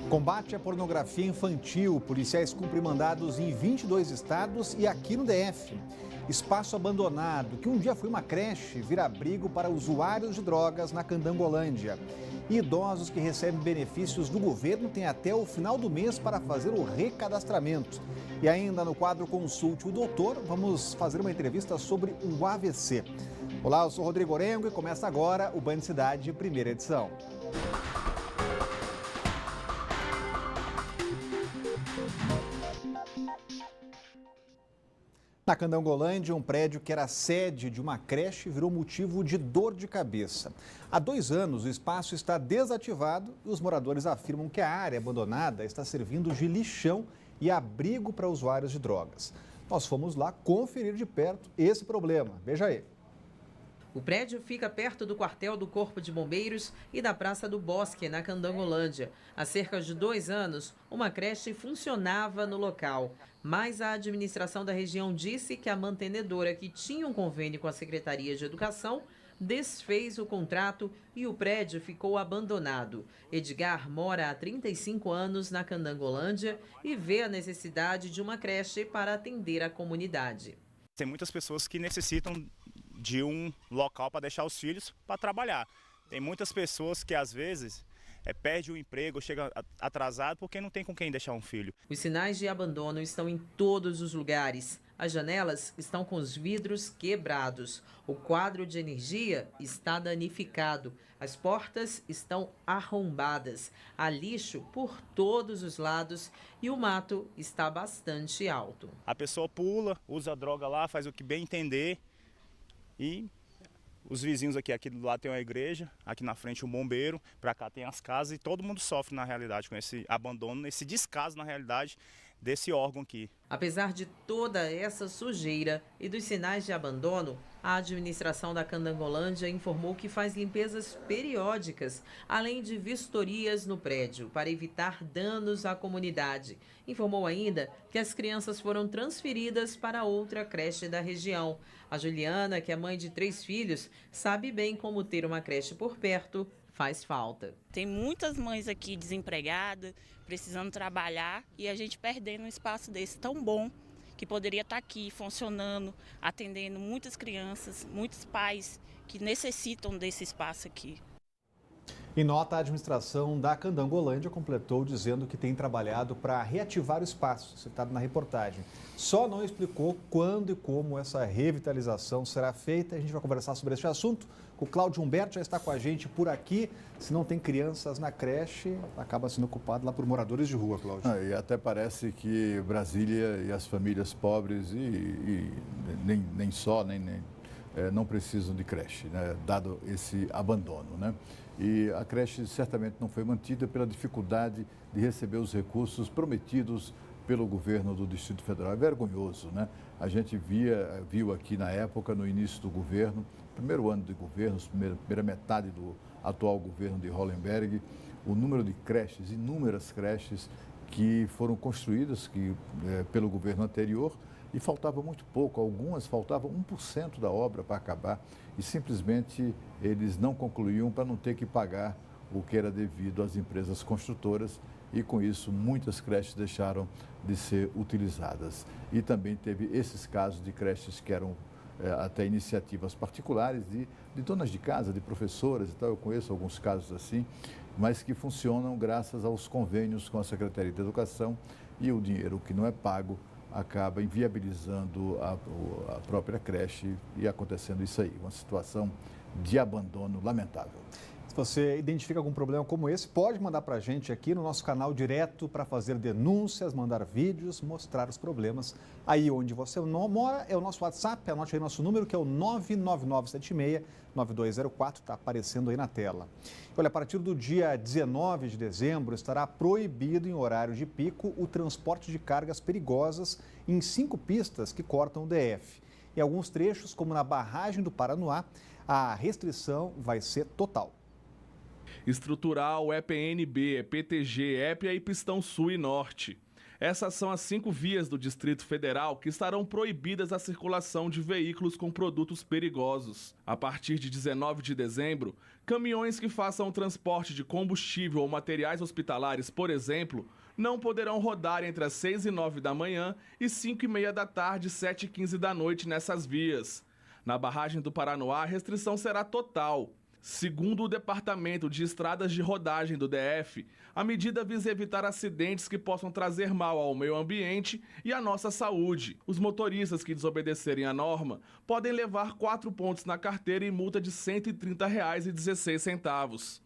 Combate à pornografia infantil. Policiais cumprem mandados em 22 estados e aqui no DF. Espaço abandonado, que um dia foi uma creche, vira abrigo para usuários de drogas na Candangolândia. E idosos que recebem benefícios do governo têm até o final do mês para fazer o recadastramento. E ainda no quadro Consulte o Doutor, vamos fazer uma entrevista sobre o AVC. Olá, eu sou Rodrigo Orengo e começa agora o Band Cidade, primeira edição. Na Candangolândia, um prédio que era sede de uma creche virou motivo de dor de cabeça. Há 2 anos, o espaço está desativado e os moradores afirmam que a área abandonada está servindo de lixão e abrigo para usuários de drogas. Nós fomos lá conferir de perto esse problema. Veja aí. O prédio fica perto do quartel do Corpo de Bombeiros e da Praça do Bosque, na Candangolândia. Há cerca de 2 anos, uma creche funcionava no local. Mas a administração da região disse que a mantenedora, que tinha um convênio com a Secretaria de Educação, desfez o contrato e o prédio ficou abandonado. Edgar mora há 35 anos na Candangolândia e vê a necessidade de uma creche para atender a comunidade. Tem muitas pessoas que necessitam de um local para deixar os filhos para trabalhar. Tem muitas pessoas que às vezes perde o emprego, chega atrasado porque não tem com quem deixar um filho. Os sinais de abandono estão em todos os lugares. As janelas estão com os vidros quebrados. O quadro de energia está danificado. As portas estão arrombadas. Há lixo por todos os lados e o mato está bastante alto. A pessoa pula, usa a droga lá, faz o que bem entender. E os vizinhos aqui do lado tem uma igreja, aqui na frente um bombeiro, para cá tem as casas e todo mundo sofre na realidade com esse abandono, esse descaso na realidade desse órgão aqui. Apesar de toda essa sujeira e dos sinais de abandono, a administração da Candangolândia informou que faz limpezas periódicas, além de vistorias no prédio, para evitar danos à comunidade. Informou ainda que as crianças foram transferidas para outra creche da região. A Juliana, que é mãe de 3 filhos, sabe bem como ter uma creche por perto faz falta. Tem muitas mães aqui desempregadas, precisando trabalhar e a gente perdendo um espaço desse tão bom que poderia estar aqui funcionando, atendendo muitas crianças, muitos pais que necessitam desse espaço aqui. Em nota, a administração da Candangolândia completou dizendo que tem trabalhado para reativar o espaço, citado na reportagem. Só não explicou quando e como essa revitalização será feita. A gente vai conversar sobre esse assunto. O Cláudio Humberto já está com a gente por aqui. Se não tem crianças na creche, acaba sendo ocupado lá por moradores de rua, Cláudio. E até parece que Brasília e as famílias pobres nem só, não precisam de creche, né, dado esse abandono, né? E a creche certamente não foi mantida pela dificuldade de receber os recursos prometidos pelo governo do Distrito Federal. É vergonhoso, né? A gente viu aqui na época, no início do governo, primeiro ano de governo, primeira metade do atual governo de Hollenberg, o número de creches, inúmeras creches que foram construídas pelo governo anterior e faltava muito pouco, algumas faltavam 1% da obra para acabar e simplesmente eles não concluíam para não ter que pagar o que era devido às empresas construtoras e com isso muitas creches deixaram de ser utilizadas. E também teve esses casos de creches que eram até iniciativas particulares de donas de casa, de professoras e tal, eu conheço alguns casos assim, mas que funcionam graças aos convênios com a Secretaria de Educação e o dinheiro que não é pago acaba inviabilizando a própria creche e acontecendo isso aí, uma situação de abandono lamentável. Se você identifica algum problema como esse, pode mandar para a gente aqui no nosso canal direto para fazer denúncias, mandar vídeos, mostrar os problemas. Aí onde você mora é o nosso WhatsApp, anote aí nosso número que é o 99976-9204, está aparecendo aí na tela. Olha, a partir do dia 19 de dezembro estará proibido em horário de pico o transporte de cargas perigosas em 5 pistas que cortam o DF. Em alguns trechos, como na barragem do Paranoá, a restrição vai ser total. Estrutural, EPNB, PTG, EPA e Pistão Sul e Norte. Essas são as 5 vias do Distrito Federal que estarão proibidas a circulação de veículos com produtos perigosos. A partir de 19 de dezembro, caminhões que façam o transporte de combustível ou materiais hospitalares, por exemplo, não poderão rodar entre as 6 e 9 da manhã e 5 e meia da tarde e 7 e 15 da noite nessas vias. Na barragem do Paranoá, a restrição será total. Segundo o Departamento de Estradas de Rodagem do DF, a medida visa evitar acidentes que possam trazer mal ao meio ambiente e à nossa saúde. Os motoristas que desobedecerem a norma podem levar 4 pontos na carteira e multa de R$ 130,16.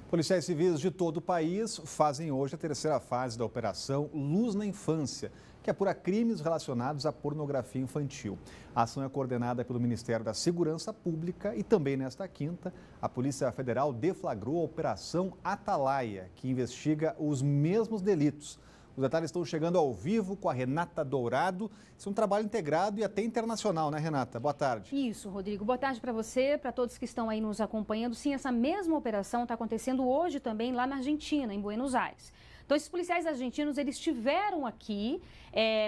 Policiais civis de todo o país fazem hoje a terceira fase da Operação Luz na Infância, que apura crimes relacionados à pornografia infantil. A ação é coordenada pelo Ministério da Segurança Pública e também nesta quinta, a Polícia Federal deflagrou a Operação Atalaia, que investiga os mesmos delitos. Os detalhes estão chegando ao vivo com a Renata Dourado. Isso é um trabalho integrado e até internacional, né, Renata? Boa tarde. Isso, Rodrigo. Boa tarde para você, para todos que estão aí nos acompanhando. Sim, essa mesma operação está acontecendo hoje também lá na Argentina, em Buenos Aires. Então, esses policiais argentinos, eles estiveram aqui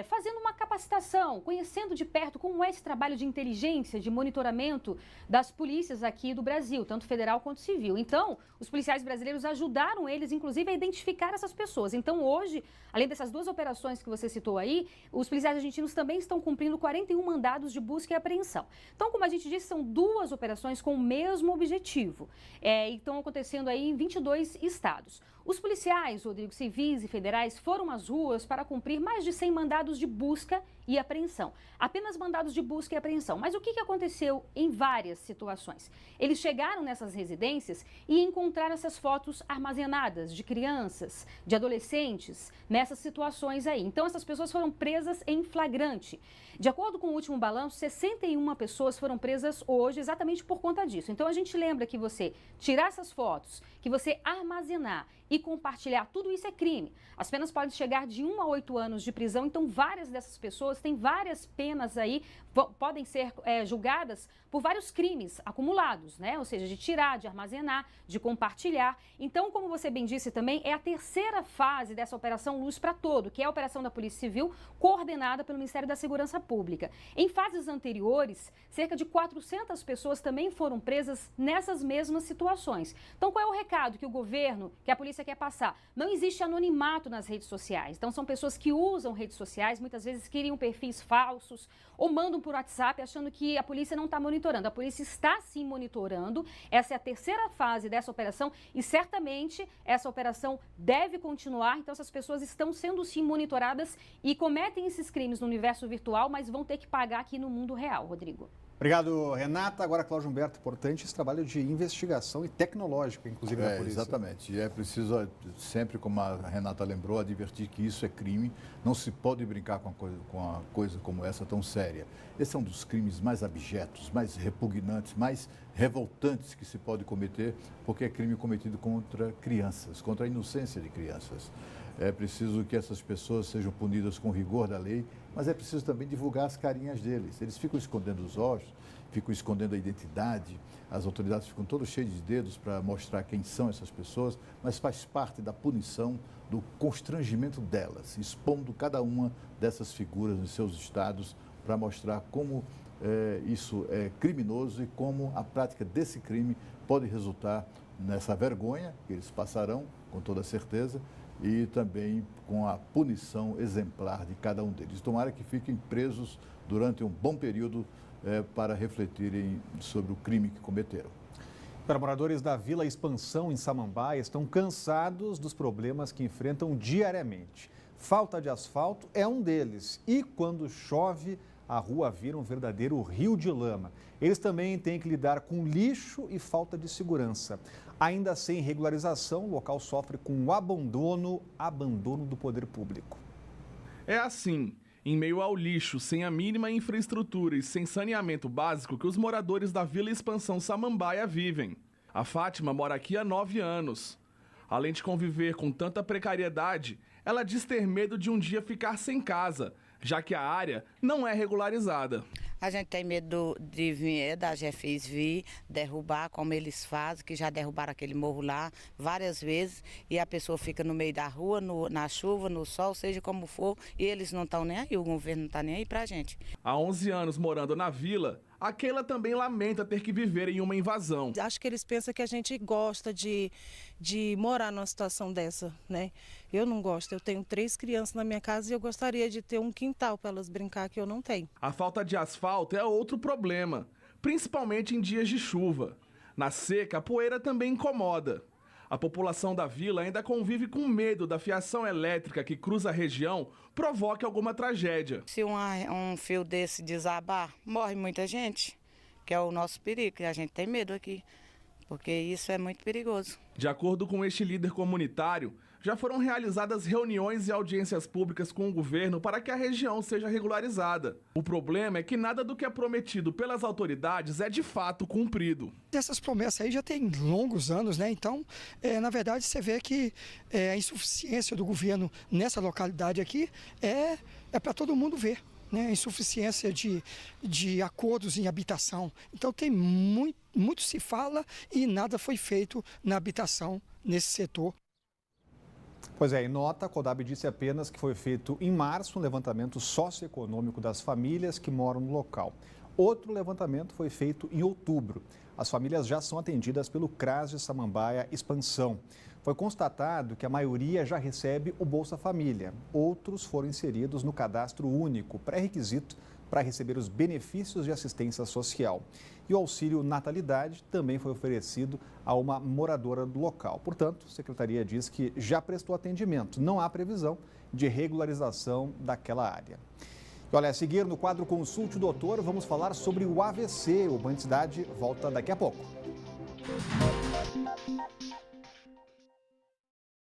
fazendo uma capacitação, conhecendo de perto como é esse trabalho de inteligência, de monitoramento das polícias aqui do Brasil, tanto federal quanto civil. Então, os policiais brasileiros ajudaram eles, inclusive, a identificar essas pessoas. Então, hoje, além dessas 2 operações que você citou aí, os policiais argentinos também estão cumprindo 41 mandados de busca e apreensão. Então, como a gente disse, são 2 operações com o mesmo objetivo. E estão acontecendo aí em 22 estados. Os policiais, Rodrigo, civis e federais foram às ruas para cumprir mais de 100 mandados de busca e apreensão. Apenas mandados de busca e apreensão. Mas o que aconteceu em várias situações? Eles chegaram nessas residências e encontraram essas fotos armazenadas de crianças, de adolescentes, nessas situações aí. Então, essas pessoas foram presas em flagrante. De acordo com o último balanço, 61 pessoas foram presas hoje exatamente por conta disso. Então, a gente lembra que você tirar essas fotos, que você armazenar e compartilhar, tudo isso é crime. As penas podem chegar de 1 a 8 anos de prisão, então várias dessas pessoas têm várias penas aí, podem ser julgadas por vários crimes acumulados, né? Ou seja, de tirar, de armazenar, de compartilhar. Então, como você bem disse também, é a terceira fase dessa Operação Luz para Todo, que é a operação da Polícia Civil, coordenada pelo Ministério da Segurança Pública. Em fases anteriores, cerca de 400 pessoas também foram presas nessas mesmas situações. Então, qual é o recado que o governo, que a polícia quer passar? Não existe anonimato nas redes sociais. Então, são pessoas que usam redes sociais, muitas vezes criam perfis falsos ou mandam por WhatsApp achando que a polícia não está monitorando. A polícia está sim monitorando. Essa é a terceira fase dessa operação e certamente essa operação deve continuar. Então, essas pessoas estão sendo sim monitoradas e cometem esses crimes no universo virtual, mas vão ter que pagar aqui no mundo real, Rodrigo. Obrigado, Renata. Agora, Cláudio Humberto, importante esse trabalho de investigação e tecnológica, inclusive, da polícia. Exatamente. E é preciso, sempre, como a Renata lembrou, advertir que isso é crime. Não se pode brincar com uma coisa como essa tão séria. Esse é um dos crimes mais abjetos, mais repugnantes, mais revoltantes que se pode cometer, porque é crime cometido contra crianças, contra a inocência de crianças. É preciso que essas pessoas sejam punidas com rigor da lei, mas é preciso também divulgar as carinhas deles. Eles ficam escondendo os olhos, ficam escondendo a identidade, as autoridades ficam todas cheias de dedos para mostrar quem são essas pessoas, mas faz parte da punição, do constrangimento delas, expondo cada uma dessas figuras nos seus estados para mostrar como isso é criminoso e como a prática desse crime pode resultar nessa vergonha que eles passarão, com toda certeza, e também com a punição exemplar de cada um deles. Tomara que fiquem presos durante um bom período para refletirem sobre o crime que cometeram. Para moradores da Vila Expansão, em Samambaia, estão cansados dos problemas que enfrentam diariamente. Falta de asfalto é um deles e, quando chove, a rua vira um verdadeiro rio de lama. Eles também têm que lidar com lixo e falta de segurança. Ainda sem regularização, o local sofre com o abandono do poder público. É assim, em meio ao lixo, sem a mínima infraestrutura e sem saneamento básico, que os moradores da Vila Expansão Samambaia vivem. A Fátima mora aqui há 9 anos. Além de conviver com tanta precariedade, ela diz ter medo de um dia ficar sem casa, já que a área não é regularizada. A gente tem medo de vir, da GFIS vir, derrubar, como eles fazem, que já derrubaram aquele morro lá várias vezes, e a pessoa fica no meio da rua, na chuva, no sol, seja como for, e eles não estão nem aí, o governo não está nem aí pra gente. Há 11 anos morando na vila, a Keila também lamenta ter que viver em uma invasão. Acho que eles pensam que a gente gosta de morar numa situação dessa, né? Eu não gosto, eu tenho 3 crianças na minha casa e eu gostaria de ter um quintal para elas brincar que eu não tenho. A falta de asfalto é outro problema, principalmente em dias de chuva. Na seca, a poeira também incomoda. A população da vila ainda convive com medo da fiação elétrica que cruza a região provoque alguma tragédia. Se um fio desse desabar, morre muita gente, que é o nosso perigo, e a gente tem medo aqui, porque isso é muito perigoso. De acordo com este líder comunitário, já foram realizadas reuniões e audiências públicas com o governo para que a região seja regularizada. O problema é que nada do que é prometido pelas autoridades é de fato cumprido. Essas promessas aí já tem longos anos, né? Então, na verdade, você vê que a insuficiência do governo nessa localidade aqui é para todo mundo ver, né? A insuficiência de acordos em habitação. Então, tem muito se fala e nada foi feito na habitação nesse setor. Pois é, em nota, a CODAB disse apenas que foi feito em março um levantamento socioeconômico das famílias que moram no local. Outro levantamento foi feito em outubro. As famílias já são atendidas pelo CRAS de Samambaia Expansão. Foi constatado que a maioria já recebe o Bolsa Família. Outros foram inseridos no cadastro único, pré-requisito para receber os benefícios de assistência social. E o auxílio natalidade também foi oferecido a uma moradora do local. Portanto, a Secretaria diz que já prestou atendimento. Não há previsão de regularização daquela área. E olha, a seguir no quadro Consulte o Doutor, vamos falar sobre o AVC. O Band Cidade volta daqui a pouco.